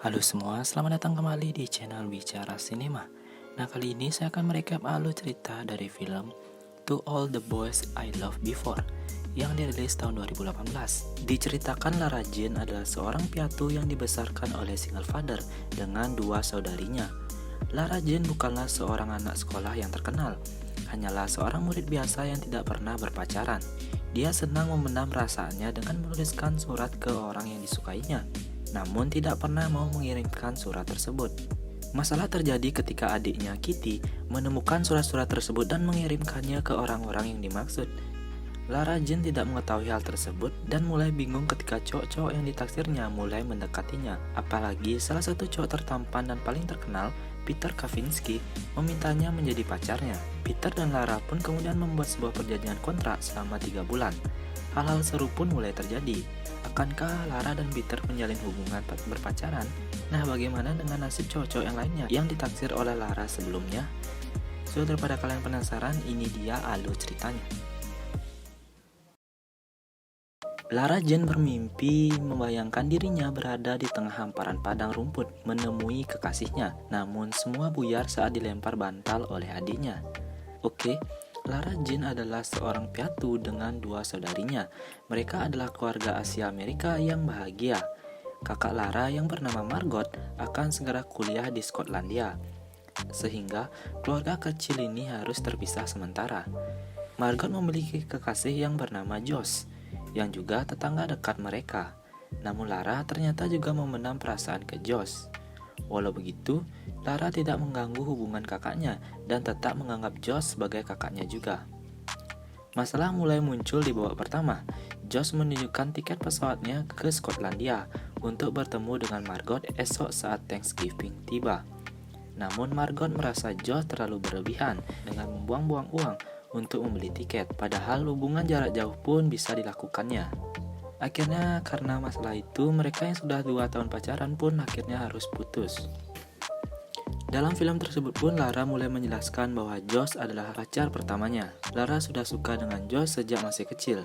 Halo semua, selamat datang kembali di channel Bicara Sinema. Nah, kali ini saya akan merekap alur cerita dari film To All the Boys I Loved Before yang dirilis tahun 2018. Diceritakan Lara Jean adalah seorang piatu yang dibesarkan oleh single father dengan dua saudarinya. Lara Jean bukanlah seorang anak sekolah yang terkenal, hanyalah seorang murid biasa yang tidak pernah berpacaran. Dia senang memendam perasaannya dengan menuliskan surat ke orang yang disukainya, namun tidak pernah mau mengirimkan surat tersebut. Masalah terjadi ketika adiknya Kitty menemukan surat-surat tersebut dan mengirimkannya ke orang-orang yang dimaksud. Lara Jean tidak mengetahui hal tersebut dan mulai bingung ketika cowok-cowok yang ditaksirnya mulai mendekatinya. Apalagi salah satu cowok tertampan dan paling terkenal, Peter Kavinsky, memintanya menjadi pacarnya. Peter dan Lara pun kemudian membuat sebuah perjanjian kontrak selama 3 bulan. Hal-hal seru pun mulai terjadi. Akankah Lara dan Peter menjalin hubungan berpacaran? Nah, bagaimana dengan nasib cowok-cowok yang lainnya yang ditaksir oleh Lara sebelumnya? So, daripada kalian penasaran, ini dia alur ceritanya. Lara Jean bermimpi membayangkan dirinya berada di tengah hamparan padang rumput menemui kekasihnya, namun semua buyar saat dilempar bantal oleh adiknya. Oke, Lara Jean adalah seorang piatu dengan dua saudarinya. Mereka adalah keluarga Asia Amerika yang bahagia. Kakak Lara yang bernama Margot akan segera kuliah di Skotlandia, sehingga keluarga kecil ini harus terpisah sementara. Margot memiliki kekasih yang bernama Josh, yang juga tetangga dekat mereka. Namun Lara ternyata juga memendam perasaan ke Josh. Walau begitu, Lara tidak mengganggu hubungan kakaknya dan tetap menganggap Josh sebagai kakaknya juga. Masalah mulai muncul di babak pertama. Josh menunjukkan tiket pesawatnya ke Skotlandia untuk bertemu dengan Margot esok saat Thanksgiving tiba. Namun Margot merasa Josh terlalu berlebihan dengan membuang-buang uang untuk membeli tiket, padahal hubungan jarak jauh pun bisa dilakukannya. Akhirnya karena masalah itu, mereka yang sudah 2 tahun pacaran pun akhirnya harus putus. Dalam film tersebut pun Lara mulai menjelaskan bahwa Josh adalah pacar pertamanya. Lara sudah suka dengan Josh sejak masih kecil.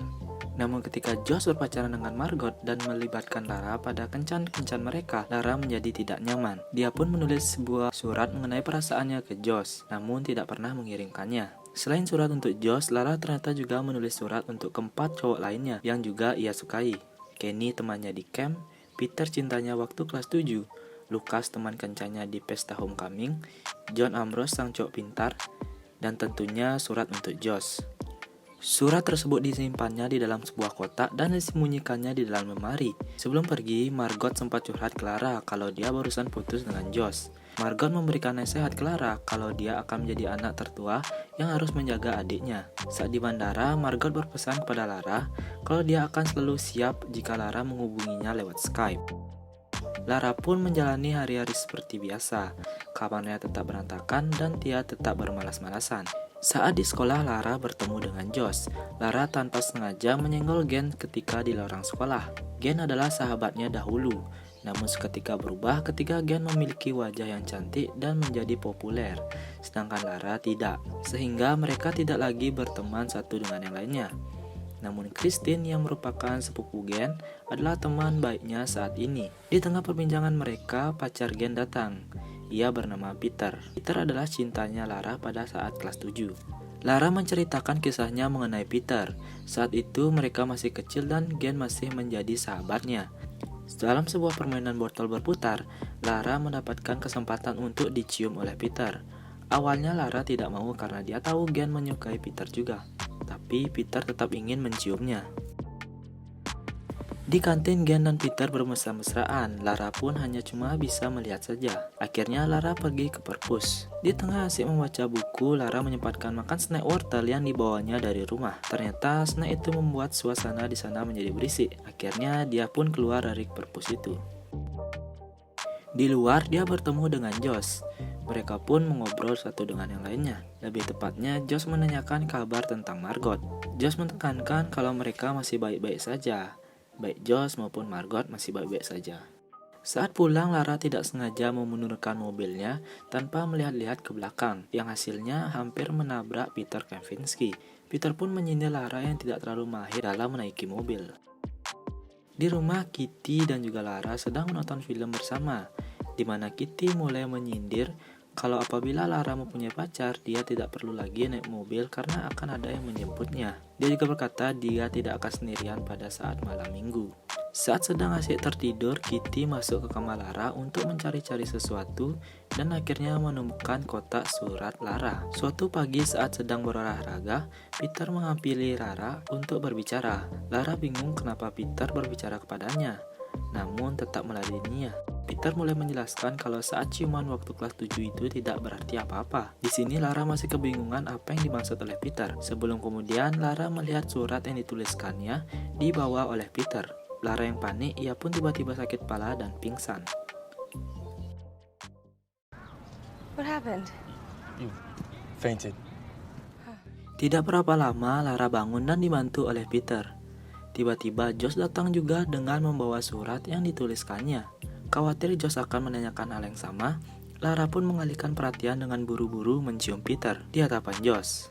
Namun ketika Josh berpacaran dengan Margot dan melibatkan Lara pada kencan-kencan mereka, Lara menjadi tidak nyaman. Dia pun menulis sebuah surat mengenai perasaannya ke Josh, namun tidak pernah mengirimkannya. Selain surat untuk Josh, Lara ternyata juga menulis surat untuk keempat cowok lainnya yang juga ia sukai. Kenny temannya di camp, Peter cintanya waktu kelas 7, Lucas teman kencannya di pesta homecoming, John Ambrose sang cowok pintar, dan tentunya surat untuk Josh. Surat tersebut disimpannya di dalam sebuah kotak dan disembunyikannya di dalam lemari. Sebelum pergi, Margot sempat curhat ke Lara kalau dia barusan putus dengan Josh. Margot memberikan nasihat ke Lara kalau dia akan menjadi anak tertua yang harus menjaga adiknya. Saat di bandara, Margot berpesan kepada Lara kalau dia akan selalu siap jika Lara menghubunginya lewat Skype. Lara pun menjalani hari-hari seperti biasa. Kamarnya tetap berantakan dan dia tetap bermalas-malasan. Saat di sekolah, Lara bertemu dengan Josh. Lara tanpa sengaja menyenggol Gen ketika di lorong sekolah. Gen adalah sahabatnya dahulu, namun seketika berubah ketika Gen memiliki wajah yang cantik dan menjadi populer, sedangkan Lara tidak, sehingga mereka tidak lagi berteman satu dengan yang lainnya. Namun Christine yang merupakan sepupu Gen adalah teman baiknya saat ini. Di tengah perbincangan mereka, pacar Gen datang. Ia bernama Peter. Peter adalah cintanya Lara pada saat kelas 7. Lara menceritakan kisahnya mengenai Peter. Saat itu mereka masih kecil dan Gen masih menjadi sahabatnya. Dalam sebuah permainan botol berputar, Lara mendapatkan kesempatan untuk dicium oleh Peter. Awalnya Lara tidak mau karena dia tahu Gen menyukai Peter juga. Tapi Peter tetap ingin menciumnya. Di kantin, Gen dan Peter bermesra-mesraan. Lara pun hanya cuma bisa melihat saja. Akhirnya Lara pergi ke perpus. Di tengah asik membaca buku, Lara menyempatkan makan snack wortel yang dibawanya dari rumah. Ternyata snack itu membuat suasana di sana menjadi berisik. Akhirnya dia pun keluar dari perpus itu. Di luar, dia bertemu dengan Josh. Mereka pun mengobrol satu dengan yang lainnya. Lebih tepatnya, Josh menanyakan kabar tentang Margot. Josh menekankan kalau mereka masih baik-baik saja. Baik Josh maupun Margot masih baik-baik saja. Saat pulang, Lara tidak sengaja menurunkan mobilnya tanpa melihat-lihat ke belakang, yang hasilnya hampir menabrak Peter Kavinsky. Peter pun menyindir Lara yang tidak terlalu mahir dalam menaiki mobil. Di rumah, Kitty dan juga Lara sedang menonton film bersama. di mana Kitty mulai menyindir kalau apabila Lara mempunyai pacar, dia tidak perlu lagi naik mobil karena akan ada yang menjemputnya. Dia juga berkata dia tidak akan sendirian pada saat malam minggu. Saat sedang asyik tertidur, Kitty masuk ke kamar Lara untuk mencari-cari sesuatu dan akhirnya menemukan kotak surat Lara. Suatu pagi saat sedang berolahraga, Peter menghampiri Lara untuk berbicara. Lara bingung kenapa Peter berbicara kepadanya, namun tetap meladeninya. Peter mulai menjelaskan kalau saat ciuman waktu kelas 7 itu tidak berarti apa-apa. Di sini Lara masih kebingungan apa yang dimaksud oleh Peter. Sebelum kemudian Lara melihat surat yang dituliskannya dibawa oleh Peter. Lara yang panik, ia pun tiba-tiba sakit kepala dan pingsan. What happened? You fainted. Tidak berapa lama Lara bangun dan dibantu oleh Peter. Tiba-tiba Josh datang juga dengan membawa surat yang dituliskannya. Khawatir Josh akan menanyakan hal yang sama, Lara pun mengalihkan perhatian dengan buru-buru mencium Peter di hadapan Josh.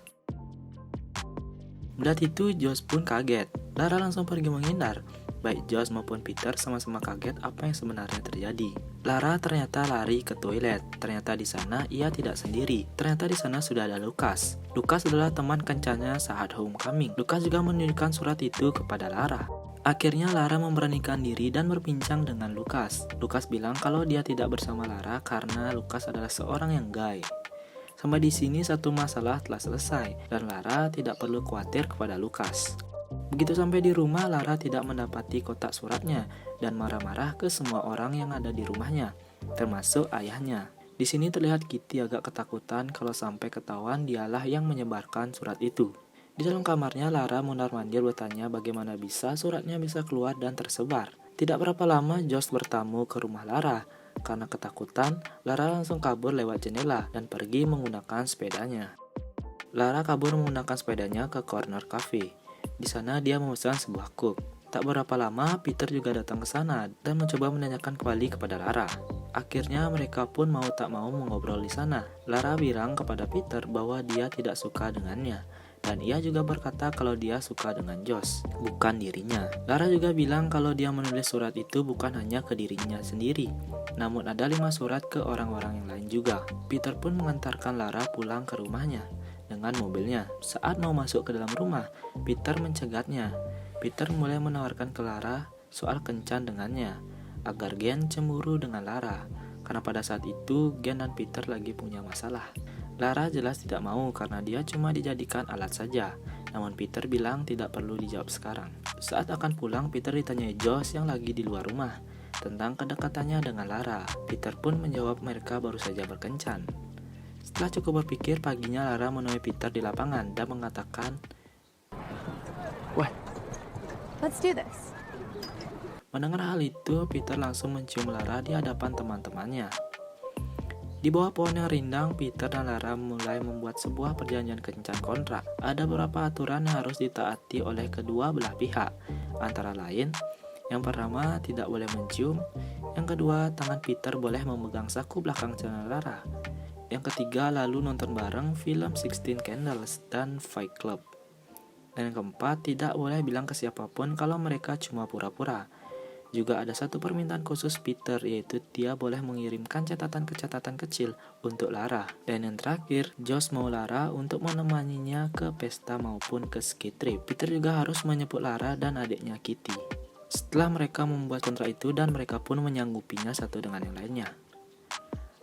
Melihat itu Josh pun kaget. Lara langsung pergi menghindar. Baik Josh maupun Peter sama-sama kaget apa yang sebenarnya terjadi. Lara ternyata lari ke toilet. Ternyata di sana ia tidak sendiri. Ternyata di sana sudah ada Lucas. Lucas adalah teman kencannya saat homecoming. Lucas juga menunjukkan surat itu kepada Lara. Akhirnya Lara memberanikan diri dan berbincang dengan Lucas. Lucas bilang kalau dia tidak bersama Lara karena Lucas adalah seorang yang gay. Sampai di sini satu masalah telah selesai dan Lara tidak perlu khawatir kepada Lucas. Begitu sampai di rumah, Lara tidak mendapati kotak suratnya dan marah-marah ke semua orang yang ada di rumahnya, termasuk ayahnya. Di sini terlihat Kitty agak ketakutan kalau sampai ketahuan dialah yang menyebarkan surat itu. Di dalam kamarnya, Lara mondar-mandir bertanya bagaimana bisa suratnya bisa keluar dan tersebar. Tidak berapa lama, Josh bertamu ke rumah Lara. Karena ketakutan, Lara langsung kabur lewat jendela dan pergi menggunakan sepedanya. Lara kabur menggunakan sepedanya ke corner cafe. Di sana dia memesan sebuah cup. Tak berapa lama, Peter juga datang ke sana dan mencoba menanyakan kembali kepada Lara. Akhirnya mereka pun mau tak mau mengobrol di sana. Lara bilang kepada Peter bahwa dia tidak suka dengannya. Dan ia juga berkata kalau dia suka dengan Josh, bukan dirinya. Lara juga bilang kalau dia menulis surat itu bukan hanya ke dirinya sendiri, namun ada 5 surat ke orang-orang yang lain juga. Peter pun mengantarkan Lara pulang ke rumahnya dengan mobilnya. Saat mau masuk ke dalam rumah, Peter mencegatnya. Peter mulai menawarkan ke Lara soal kencan dengannya, agar Gen cemburu dengan Lara, karena pada saat itu Gen dan Peter lagi punya masalah. Lara jelas tidak mau karena dia cuma dijadikan alat saja. Namun Peter bilang tidak perlu dijawab sekarang. Saat akan pulang, Peter ditanyai Josh yang lagi di luar rumah tentang kedekatannya dengan Lara. Peter pun menjawab mereka baru saja berkencan. Setelah cukup berpikir, paginya Lara menemui Peter di lapangan dan mengatakan, What? Let's do this. Mendengar hal itu, Peter langsung mencium Lara di hadapan teman-temannya. Di bawah pohon yang rindang, Peter dan Lara mulai membuat sebuah perjanjian kencan kontrak. Ada beberapa aturan yang harus ditaati oleh kedua belah pihak. Antara lain, yang pertama tidak boleh mencium. Yang kedua, tangan Peter boleh memegang saku belakang celana Lara. Yang ketiga, lalu nonton bareng film 16 Candles dan Fight Club. Dan yang keempat, tidak boleh bilang ke siapapun kalau mereka cuma pura-pura. Juga ada satu permintaan khusus Peter, yaitu dia boleh mengirimkan catatan kecil untuk Lara. Dan yang terakhir, Josh mau Lara untuk menemaninya ke pesta maupun ke ski trip. Peter juga harus menjemput Lara dan adiknya Kitty. Setelah mereka membuat kontrak itu dan mereka pun menyanggupinya satu dengan yang lainnya.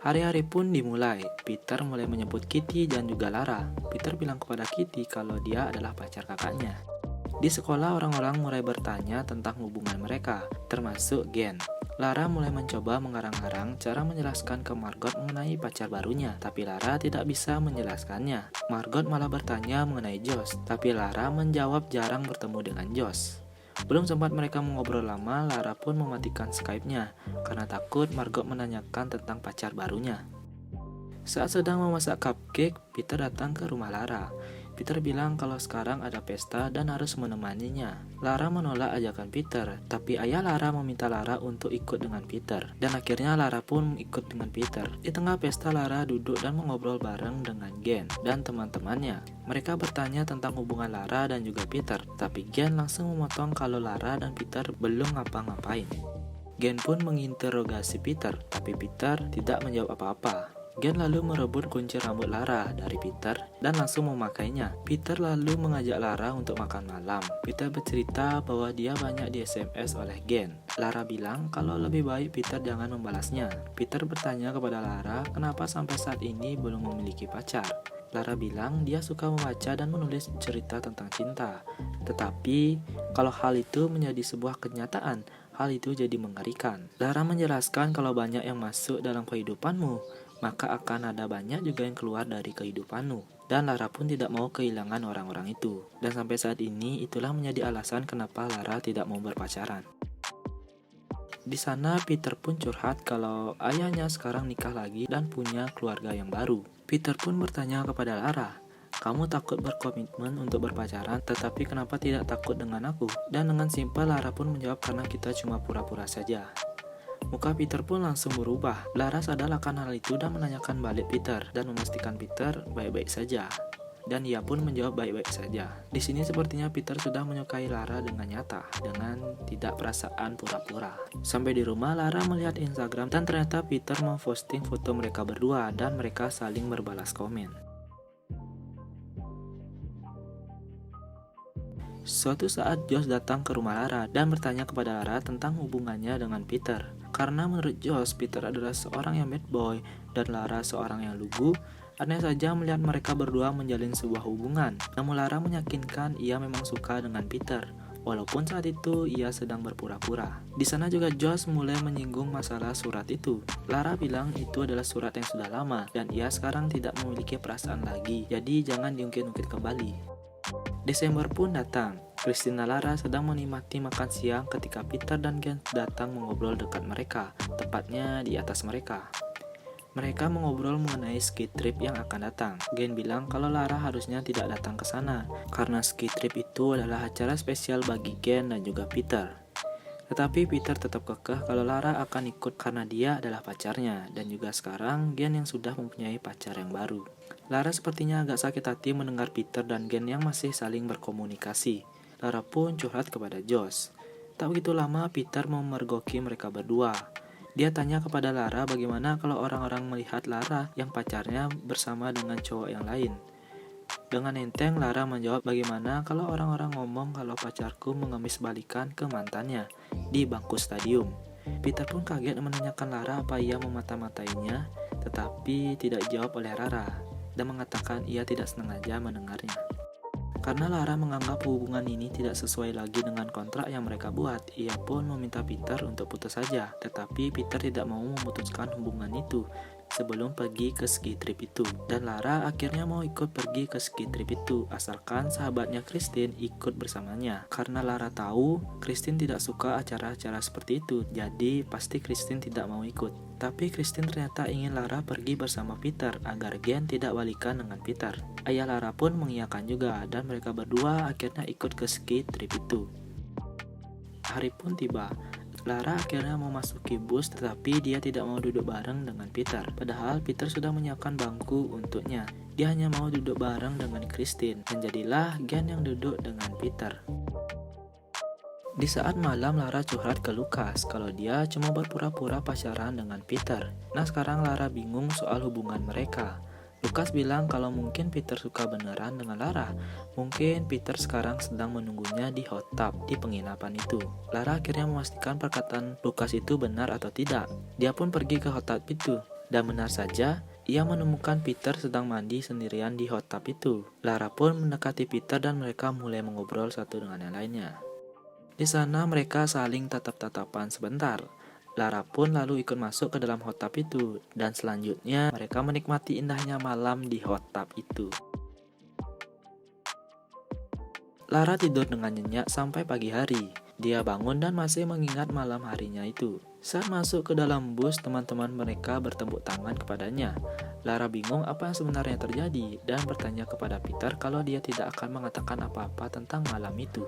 Hari-hari pun dimulai. Peter mulai menjemput Kitty dan juga Lara. Peter bilang kepada Kitty kalau dia adalah pacar kakaknya. Di sekolah, orang-orang mulai bertanya tentang hubungan mereka, termasuk Gen. Lara mulai mencoba mengarang-arang cara menjelaskan ke Margot mengenai pacar barunya, tapi Lara tidak bisa menjelaskannya. Margot malah bertanya mengenai Josh, tapi Lara menjawab jarang bertemu dengan Josh. Belum sempat mereka mengobrol lama, Lara pun mematikan Skype-nya, karena takut Margot menanyakan tentang pacar barunya. Saat sedang memasak cupcake, Peter datang ke rumah Lara. Peter bilang kalau sekarang ada pesta dan harus menemaninya. Lara menolak ajakan Peter, tapi ayah Lara meminta Lara untuk ikut dengan Peter. Dan akhirnya Lara pun ikut dengan Peter. Di tengah pesta, Lara duduk dan mengobrol bareng dengan Gen dan teman-temannya. Mereka bertanya tentang hubungan Lara dan juga Peter, tapi Gen langsung memotong kalau Lara dan Peter belum ngapa-ngapain. Gen pun menginterogasi Peter, tapi Peter tidak menjawab apa-apa. Gen lalu merebut kunci rambut Lara dari Peter dan langsung memakainya. Peter lalu mengajak Lara untuk makan malam. Peter bercerita bahwa dia banyak di SMS oleh Gen. Lara bilang kalau lebih baik Peter jangan membalasnya. Peter bertanya kepada Lara kenapa sampai saat ini belum memiliki pacar. Lara bilang dia suka membaca dan menulis cerita tentang cinta. Tetapi kalau hal itu menjadi sebuah kenyataan, hal itu jadi mengerikan. Lara menjelaskan kalau banyak yang masuk dalam kehidupanmu, maka akan ada banyak juga yang keluar dari kehidupanmu. Dan Lara pun tidak mau kehilangan orang-orang itu. Dan sampai saat ini itulah menjadi alasan kenapa Lara tidak mau berpacaran. Di sana Peter pun curhat kalau ayahnya sekarang nikah lagi dan punya keluarga yang baru. Peter pun bertanya kepada Lara, "Kamu takut berkomitmen untuk berpacaran, tetapi kenapa tidak takut dengan aku?" Dan dengan simpel Lara pun menjawab karena kita cuma pura-pura saja. Muka Peter pun langsung berubah. Lara sadar akan hal itu dan menanyakan balik Peter dan memastikan Peter baik-baik saja. Dan ia pun menjawab baik-baik saja. Di sini sepertinya Peter sudah menyukai Lara dengan nyata, dengan tidak perasaan pura-pura. Sampai di rumah Lara melihat Instagram dan ternyata Peter memposting foto mereka berdua dan mereka saling berbalas komen. Suatu saat Josh datang ke rumah Lara dan bertanya kepada Lara tentang hubungannya dengan Peter. Karena menurut Josh, Peter adalah seorang yang bad boy dan Lara seorang yang lugu, aneh saja melihat mereka berdua menjalin sebuah hubungan. Namun Lara meyakinkan ia memang suka dengan Peter, walaupun saat itu ia sedang berpura-pura. Di sana juga Josh mulai menyinggung masalah surat itu. Lara bilang itu adalah surat yang sudah lama dan ia sekarang tidak memiliki perasaan lagi, jadi jangan diungkit-ungkit kembali. Desember pun datang. Christine dan Lara sedang menikmati makan siang ketika Peter dan Gen datang mengobrol dekat mereka, tepatnya di atas mereka. Mereka mengobrol mengenai ski trip yang akan datang. Gen bilang kalau Lara harusnya tidak datang ke sana, karena ski trip itu adalah acara spesial bagi Gen dan juga Peter. Tetapi Peter tetap kekeh kalau Lara akan ikut karena dia adalah pacarnya, dan juga sekarang Gen yang sudah mempunyai pacar yang baru. Lara sepertinya agak sakit hati mendengar Peter dan Gen yang masih saling berkomunikasi. Lara pun curhat kepada Josh. Tak begitu lama Peter memergoki mereka berdua. Dia tanya kepada Lara bagaimana kalau orang-orang melihat Lara yang pacarnya bersama dengan cowok yang lain. Dengan enteng Lara menjawab bagaimana kalau orang-orang ngomong kalau pacarku mengemis balikan ke mantannya di bangku stadium. Peter pun kaget menanyakan Lara apa ia memata-matainya, tetapi tidak dijawab oleh Lara dan mengatakan ia tidak sengaja mendengarnya. Karena Lara menganggap hubungan ini tidak sesuai lagi dengan kontrak yang mereka buat, ia pun meminta Peter untuk putus saja. Tetapi Peter tidak mau memutuskan hubungan itu sebelum pergi ke ski trip itu. Dan Lara akhirnya mau ikut pergi ke ski trip itu, asalkan sahabatnya Christine ikut bersamanya. Karena Lara tahu Christine tidak suka acara-acara seperti itu, jadi pasti Christine tidak mau ikut. Tapi Christine ternyata ingin Lara pergi bersama Peter agar Gen tidak balikan dengan Peter. Ayah Lara pun mengiyakan juga dan mereka berdua akhirnya ikut ke ski trip itu. Hari pun tiba. Lara akhirnya memasuki bus tetapi dia tidak mau duduk bareng dengan Peter. Padahal Peter sudah menyiapkan bangku untuknya. Dia hanya mau duduk bareng dengan Christine dan jadilah Gen yang duduk dengan Peter. Di saat malam Lara curhat ke Lucas kalau dia cuma berpura-pura pacaran dengan Peter. Nah sekarang Lara bingung soal hubungan mereka. Lucas bilang kalau mungkin Peter suka beneran dengan Lara. Mungkin Peter sekarang sedang menunggunya di hot tub di penginapan itu. Lara akhirnya memastikan perkataan Lucas itu benar atau tidak. Dia pun pergi ke hot tub itu. Dan benar saja, ia menemukan Peter sedang mandi sendirian di hot tub itu. Lara pun mendekati Peter dan mereka mulai mengobrol satu dengan yang lainnya. Di sana mereka saling tatap-tatapan sebentar. Lara pun lalu ikut masuk ke dalam hot tub itu, dan selanjutnya mereka menikmati indahnya malam di hot tub itu. Lara tidur dengan nyenyak sampai pagi hari. Dia bangun dan masih mengingat malam harinya itu. Saat masuk ke dalam bus, teman-teman mereka bertepuk tangan kepadanya. Lara bingung apa yang sebenarnya terjadi dan bertanya kepada Peter kalau dia tidak akan mengatakan apa-apa tentang malam itu.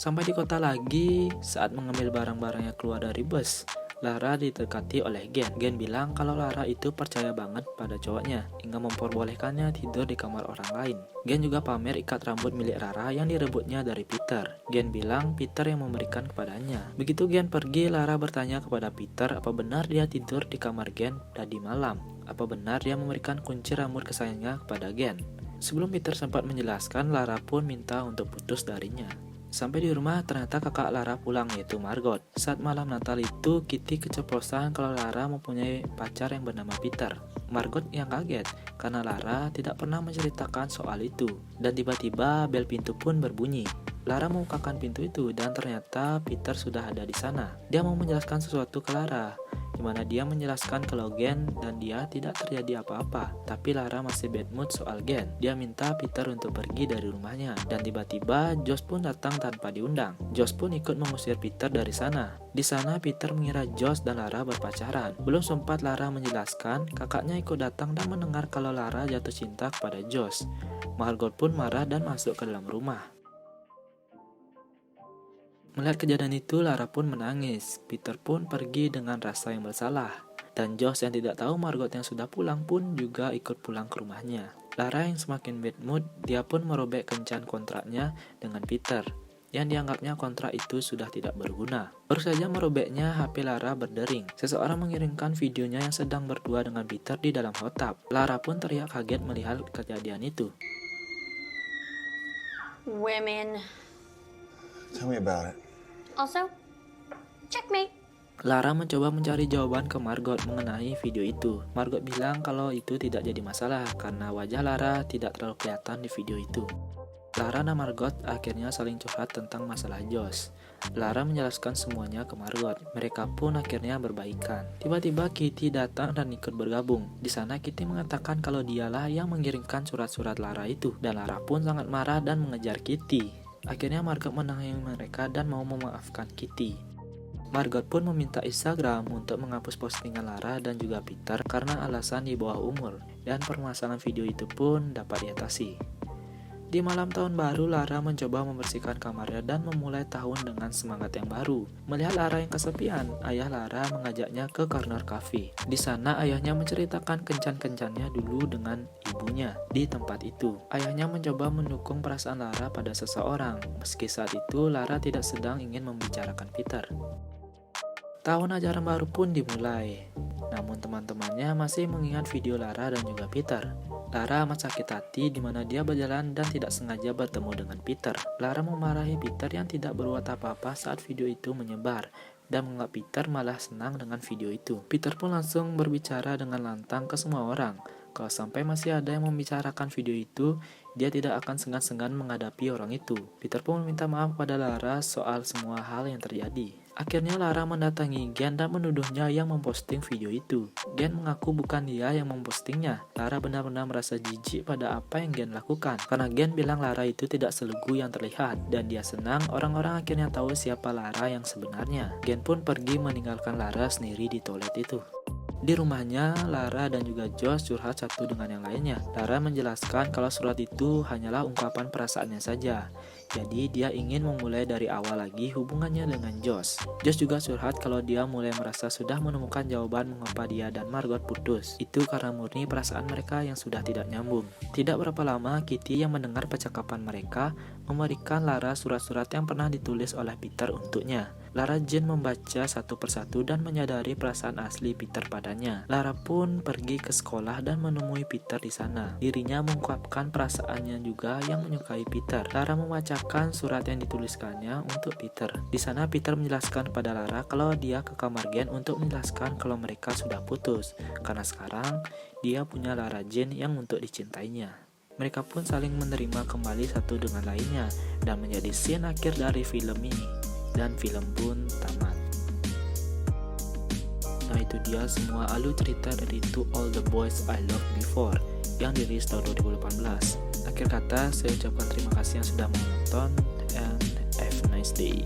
Sampai di kota lagi, saat mengambil barang-barangnya keluar dari bus, Lara didekati oleh Gen. Gen bilang kalau Lara itu percaya banget pada cowoknya hingga memperbolehkannya tidur di kamar orang lain. Gen juga pamer ikat rambut milik Lara yang direbutnya dari Peter. Gen bilang Peter yang memberikan kepadanya. Begitu Gen pergi, Lara bertanya kepada Peter apa benar dia tidur di kamar Gen tadi malam. Apa benar dia memberikan kunci rambut kesayangannya kepada Gen. Sebelum Peter sempat menjelaskan, Lara pun minta untuk putus darinya. Sampai di rumah, ternyata kakak Lara pulang, yaitu Margot. Saat malam Natal itu, Kitty keceplosan kalau Lara mempunyai pacar yang bernama Peter. Margot yang kaget, karena Lara tidak pernah menceritakan soal itu. Dan tiba-tiba bel pintu pun berbunyi. Lara membukakan pintu itu dan ternyata Peter sudah ada di sana. Dia mau menjelaskan sesuatu ke Lara, di mana dia menjelaskan kalau Gen dan dia tidak terjadi apa-apa. Tapi Lara masih bad mood soal Gen. Dia minta Peter untuk pergi dari rumahnya. Dan tiba-tiba Josh pun datang tanpa diundang. Josh pun ikut mengusir Peter dari sana. Di sana Peter mengira Josh dan Lara berpacaran. Belum sempat Lara menjelaskan, kakaknya ikut datang dan mendengar kalau Lara jatuh cinta kepada Josh. Margot pun marah dan masuk ke dalam rumah. Melihat kejadian itu, Lara pun menangis. Peter pun pergi dengan rasa yang bersalah. Dan Josh yang tidak tahu Margot yang sudah pulang pun juga ikut pulang ke rumahnya. Lara yang semakin bad mood, dia pun merobek kencan kontraknya dengan Peter, yang dianggapnya kontrak itu sudah tidak berguna. Baru saja merobeknya, HP Lara berdering. Seseorang mengirimkan videonya yang sedang berdua dengan Peter di dalam hot tub. Lara pun teriak kaget melihat kejadian itu. Women. Tell me about it. Also, checkmate. Lara mencoba mencari jawaban ke Margot mengenai video itu. Margot bilang kalau itu tidak jadi masalah karena wajah Lara tidak terlalu kelihatan di video itu. Lara dan Margot akhirnya saling curhat tentang masalah Josh. Lara menjelaskan semuanya ke Margot. Mereka pun akhirnya berbaikan. Tiba-tiba Kitty datang dan ikut bergabung. Di sana Kitty mengatakan kalau dialah yang mengirimkan surat-surat Lara itu. Dan Lara pun sangat marah dan mengejar Kitty. Akhirnya Margot menengahi mereka dan mau memaafkan Kitty. Margot pun meminta Instagram untuk menghapus postingan Lara dan juga Peter karena alasan di bawah umur. Dan permasalahan video itu pun dapat diatasi. Di malam tahun baru, Lara mencoba membersihkan kamarnya dan memulai tahun dengan semangat yang baru. Melihat Lara yang kesepian, ayah Lara mengajaknya ke corner cafe. Di sana ayahnya menceritakan kencan-kencannya dulu dengan ibunya di tempat itu. Ayahnya mencoba mendukung perasaan Lara pada seseorang, meski saat itu Lara tidak sedang ingin membicarakan Peter. Tahun ajaran baru pun dimulai. Namun teman-temannya masih mengingat video Lara dan juga Peter. Lara amat sakit hati di mana dia berjalan dan tidak sengaja bertemu dengan Peter. Lara memarahi Peter yang tidak berbuat apa-apa saat video itu menyebar dan menganggap Peter malah senang dengan video itu. Peter pun langsung berbicara dengan lantang ke semua orang. Kalau sampai masih ada yang membicarakan video itu, dia tidak akan segan-segan menghadapi orang itu. Peter pun meminta maaf pada Lara soal semua hal yang terjadi. Akhirnya Lara mendatangi Gen dan menuduhnya yang memposting video itu. Gen mengaku bukan dia yang mempostingnya. Lara benar-benar merasa jijik pada apa yang Gen lakukan. Karena Gen bilang Lara itu tidak selegu yang terlihat. Dan dia senang orang-orang akhirnya tahu siapa Lara yang sebenarnya. Gen pun pergi meninggalkan Lara sendiri di toilet itu. Di rumahnya, Lara dan juga Josh curhat satu dengan yang lainnya. Lara menjelaskan kalau surat itu hanyalah ungkapan perasaannya saja. Jadi dia ingin memulai dari awal lagi hubungannya dengan Josh. Josh juga curhat kalau dia mulai merasa sudah menemukan jawaban mengapa dia dan Margot putus. Itu karena murni perasaan mereka yang sudah tidak nyambung. Tidak berapa lama, Kitty yang mendengar percakapan mereka memberikan Lara surat-surat yang pernah ditulis oleh Peter untuknya. Lara Jane membaca satu persatu dan menyadari perasaan asli Peter padanya. Lara pun pergi ke sekolah dan menemui Peter di sana. Dirinya mengungkapkan perasaannya juga yang menyukai Peter. Lara membacakan surat yang dituliskannya untuk Peter. Di sana Peter menjelaskan kepada Lara kalau dia ke kamar Gen untuk menjelaskan kalau mereka sudah putus. Karena sekarang dia punya Lara Jane yang untuk dicintainya. Mereka pun saling menerima kembali satu dengan lainnya dan menjadi scene akhir dari film ini. Dan film pun tamat. Nah, itu dia semua alur cerita dari To All The Boys I Loved Before yang dirilis tahun 2018. Akhir kata, saya ucapkan terima kasih yang sudah menonton and have a nice day.